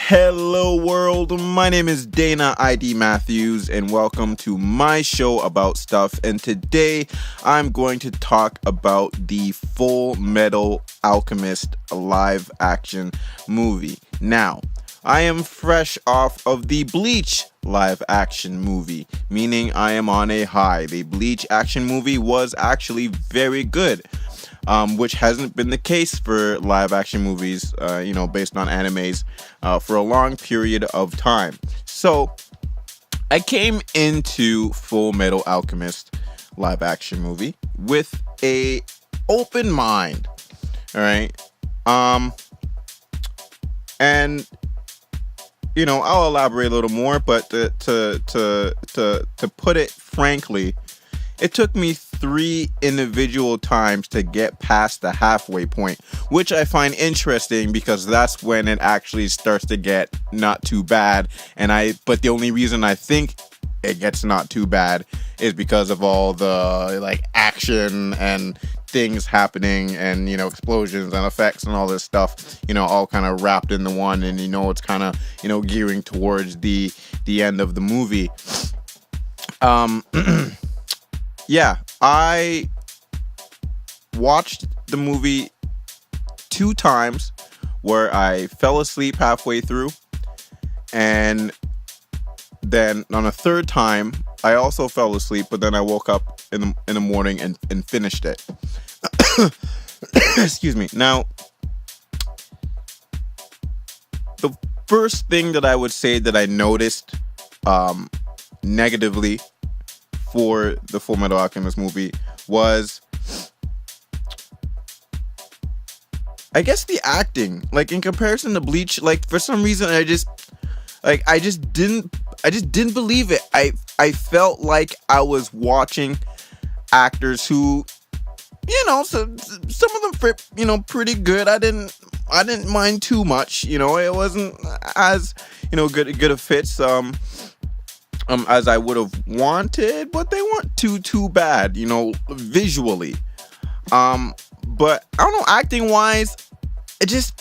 Hello world, my name is Dana ID Matthews and welcome to my show about stuff, and today I'm going to talk about the Fullmetal Alchemist live action movie. Now, I am fresh off of the Bleach live action movie, meaning I am on a high. The Bleach action movie was actually very good. Which hasn't been the case for live action movies, based on animes, for a long period of time. So, I came into Fullmetal Alchemist live action movie with a open mind. All right. And I'll elaborate a little more, but to put it frankly, it took me 3 individual times to get past the halfway point, which I find interesting because that's when it actually starts to get not too bad. But the only reason I think it gets not too bad is because of all the action and things happening and explosions and effects and all this stuff, all kind of wrapped into one, and it's kind of gearing towards the end of the movie. Yeah, I watched the movie 2 times where I fell asleep halfway through, and then on a 3rd time I also fell asleep, but then I woke up in the morning and finished it. Excuse me. Now, the first thing that I would say that I noticed negatively for the Fullmetal Alchemist movie was, I guess, the acting. In comparison to Bleach, for some reason I just didn't believe it. I felt like I was watching actors who, some of them pretty good. I didn't mind too much. It wasn't as good a fits as I would have wanted, but they weren't too bad, visually. But I don't know, acting wise, it just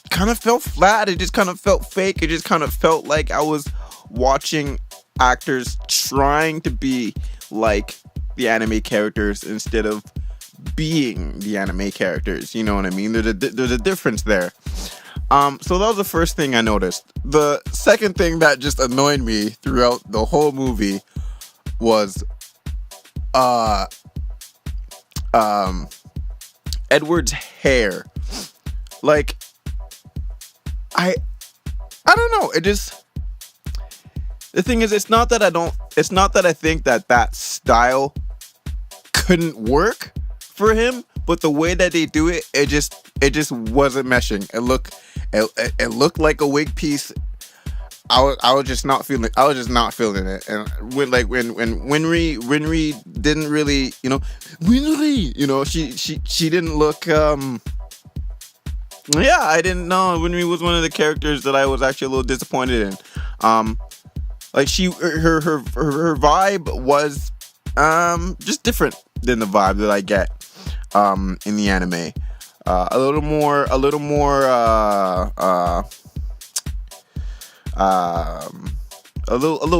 kind of felt flat. It just kind of felt fake. It just kind of felt like I was watching actors trying to be like the anime characters instead of being the anime characters. You know what I mean? There's a difference there. So that was the first thing I noticed. The second thing that just annoyed me throughout the whole movie was Edward's hair. I don't know. The thing is, it's not that I think that style couldn't work for him, but the way that they do it, it just wasn't meshing. It looked like a wig piece. I was just not feeling it. And when Winry didn't really, she didn't look. I didn't know. Winry was one of the characters that I was actually a little disappointed in. Her vibe was just different than the vibe that I get in the anime. A little more a little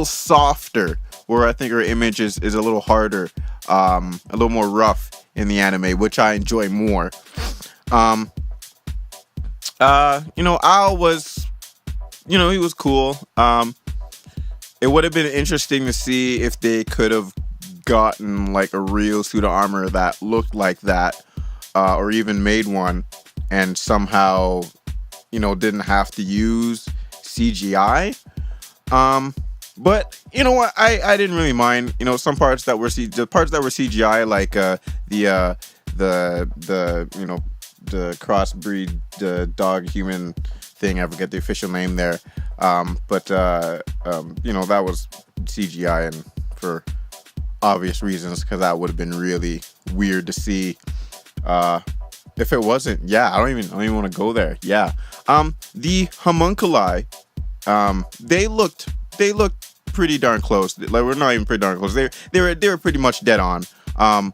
softer, where I think her image is a little harder, a little more rough in the anime, which I enjoy more. Al was, he was cool. It would have been interesting to see if they could have gotten a real suit of armor that looked like that, or even made one and somehow, didn't have to use CGI. But you know what? I didn't really mind. Some parts that were the parts that were CGI, like the crossbreed, the dog human thing. I forget the official name there. But that was CGI, and for obvious reasons, because that would have been really weird to see. If it wasn't, I don't even want to go there. The homunculi, they looked pretty darn close. We're not even pretty darn close. They were pretty much dead on. I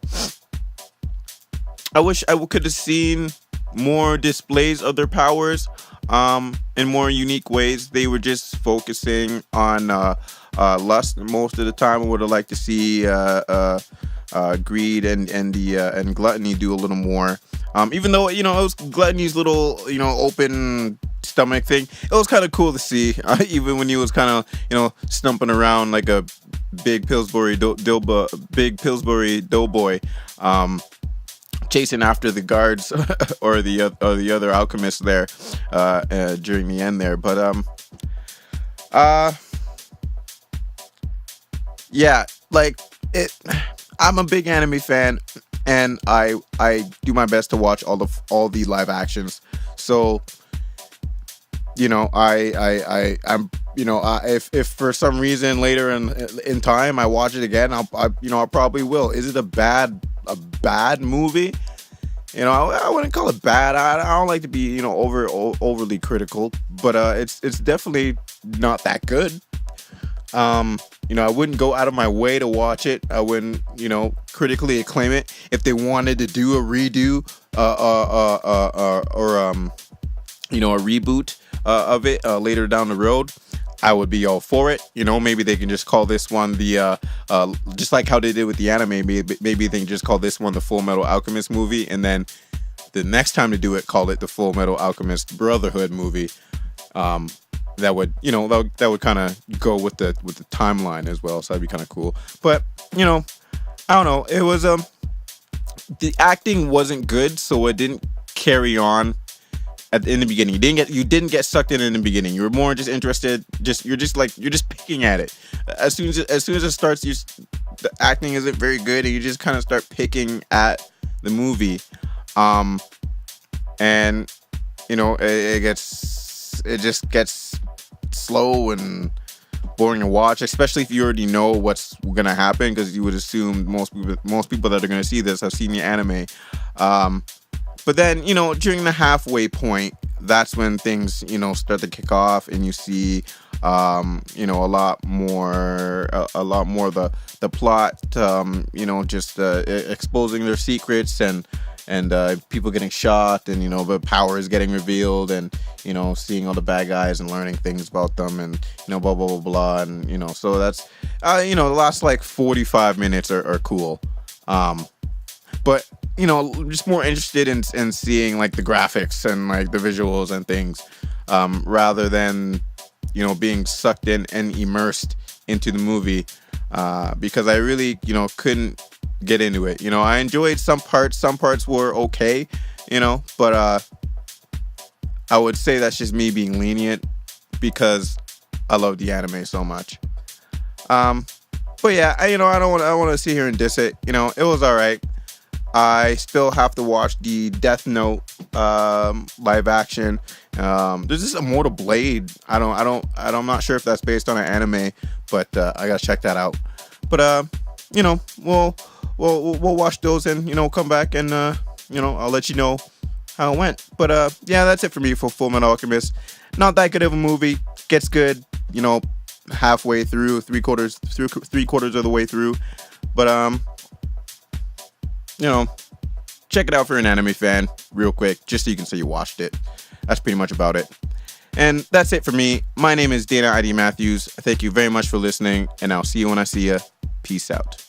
wish I could have seen more displays of their powers. in more unique ways. They were just focusing on lust most of the time. I would have liked to see greed and gluttony do a little more. Even though it was gluttony's little open stomach thing, it was kind of cool to see. Even when he was kind of stumping around like a big big Pillsbury doughboy, chasing after the guards or the other alchemists there during the end there. But yeah, like it. I'm a big anime fan, and I do my best to watch all the live actions. So I'm if for some reason later in time I watch it again, I probably will. Is it a bad movie? I wouldn't call it bad. I don't like to be overly critical, but it's definitely not that good. I wouldn't go out of my way to watch it. I wouldn't, critically acclaim it. If they wanted to do a redo, or a reboot of it later down the road, I would be all for it. Maybe they can just call this one the just like how they did with the anime. Maybe they can just call this one the Fullmetal Alchemist movie, and then the next time to do it, call it the Fullmetal Alchemist Brotherhood movie. That would kind of go with the timeline as well, so that'd be kind of cool. But I don't know. It was the acting wasn't good, so it didn't carry on in the beginning. You didn't get sucked in the beginning. You were more just interested. You're just picking at it. As soon as it starts, the acting isn't very good, and you just kind of start picking at the movie. And it just gets slow and boring to watch, especially if you already know what's gonna happen, because you would assume most people that are gonna see this have seen the anime. But then during the halfway point, that's when things start to kick off, and you see a lot more of the plot, just exposing their secrets and people getting shot, and the power is getting revealed, and seeing all the bad guys and learning things about them, and blah blah blah blah, and so that's the last like 45 minutes are cool, but just more interested in seeing like the graphics and like the visuals and things, rather than being sucked in and immersed into the movie, because I really couldn't get into it. I enjoyed some parts. Some parts were okay, but I would say that's just me being lenient because I love the anime so much. But yeah, I don't want to sit here and diss it. It was all right. I still have to watch the Death Note live action. There's this Immortal Blade. I'm not sure if that's based on an anime, but I gotta check that out. But we'll watch those and come back and I'll let you know how it went. But yeah, that's it for me for Fullmetal Alchemist. Not that good of a movie. Gets good, halfway through, three quarters of the way through. But check it out for an anime fan real quick, just so you can say you watched it. That's pretty much about it. And that's it for me. My name is Dana ID Matthews. Thank you very much for listening, and I'll see you when I see you. Peace out.